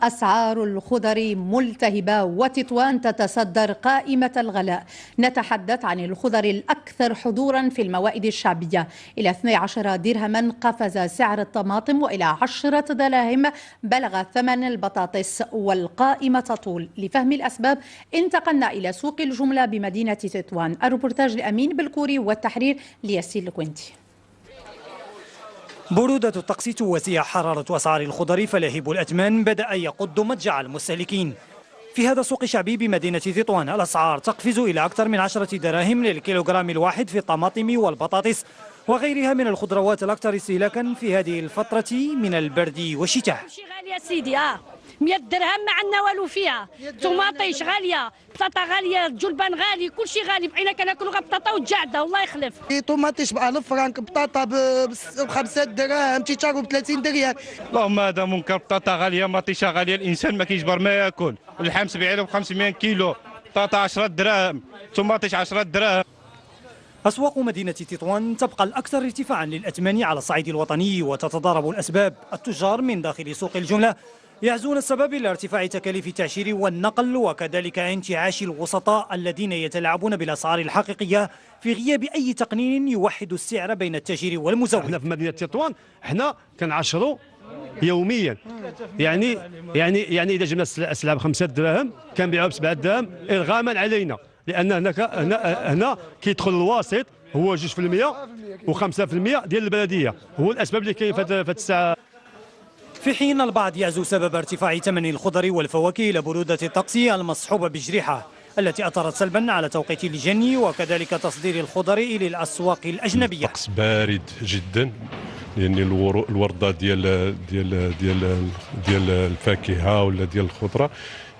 أسعار الخضر ملتهبة وتطوان تتصدر قائمة الغلاء. نتحدث عن الخضر الأكثر حضورا في الموائد الشعبية. إلى 12 درهما قفز سعر الطماطم، وإلى 10 دراهم بلغ ثمن البطاطس، والقائمة تطول. لفهم الأسباب انتقلنا إلى سوق الجملة بمدينة تطوان. الروبورتاج لأمين بالكوري والتحرير لياسين الكوينتي. برودة الطقس تواسي حرارة أسعار الخضر، فلاهب الأثمان بدأ يقض مضجع المستهلكين. في هذا السوق الشعبي بمدينة تطوان الأسعار تقفز إلى أكثر من 10 دراهم للكيلوغرام الواحد في الطماطم والبطاطس وغيرها من الخضروات الأكثر استهلاكا في هذه الفترة من البرد والشتاء. كل شيء غالي يا سيدي 100 درهم ما عندنا والو فيها. طماطيش غاليه، بطاطا غاليه، الجلبان غالي، كل شيء غالي. بقينا كناكلوا غير بطاطا وتجعده والله يخلف. طماطيش ب 1000 فرانك، بطاطا ب 5 دراهم، تيتشارو ب 30 درهم. اللهم هذا منكر. بطاطا غاليه، مطيشه غاليه، الانسان ما كيجبر ما ياكل. اللحم 70 ب 500 كيلو، بطاطا 10 دراهم، طماطيش 10 دراهم. أسواق مدينة تطوان تبقى الأكثر ارتفاعا للأثمان على الصعيد الوطني، وتتضارب الأسباب. التجار من داخل سوق الجملة يعزون السبب إلى ارتفاع تكاليف التعشير والنقل، وكذلك انتعاش الوسطاء الذين يتلاعبون بالأسعار الحقيقية في غياب أي تقنين يوحد السعر بين التاجر والمزود. احنا في مدينة تطوان احنا كنعشروا يوميا، يعني إذا جبنا السلعة ب 5 دراهم كنبيعوها ب 7 دراهم إرغاما علينا، لأن هنا كيدخل الواسط هو 2% و5% ديال البلدية، هو الأسباب اللي كاين في هذه الساعة. في حين البعض يعزو سبب ارتفاع ثمن الخضر والفواكه إلى برودة الطقس المصحوبة بجريحة التي أثرت سلبا على توقيت الجني وكذلك تصدير الخضر إلى الأسواق الأجنبية. الطقس بارد جدا، لأن الوردة ديال الفاكهة ولا ديال الخضرة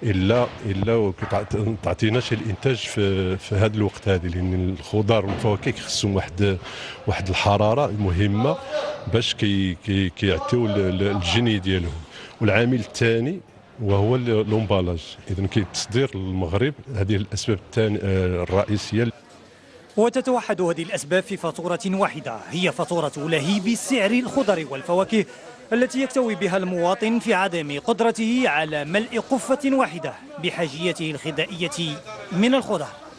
إلا تعطيناش الإنتاج في هذا الوقت هذا، لأن الخضر والفواكه خصهم واحد الحرارة مهمة باش كيعطيو الجني ديالهم. والعامل الثاني وهو لومبالاج، إذا كيتصدير للمغرب. هذه الأسباب الرئيسية. وتتوحد هذه الأسباب في فاتورة واحدة، هي فاتورة لهيب سعر الخضر والفواكه التي يكتوي بها المواطن في عدم قدرته على ملء قفة واحدة بحاجيته الغذائية من الخضر.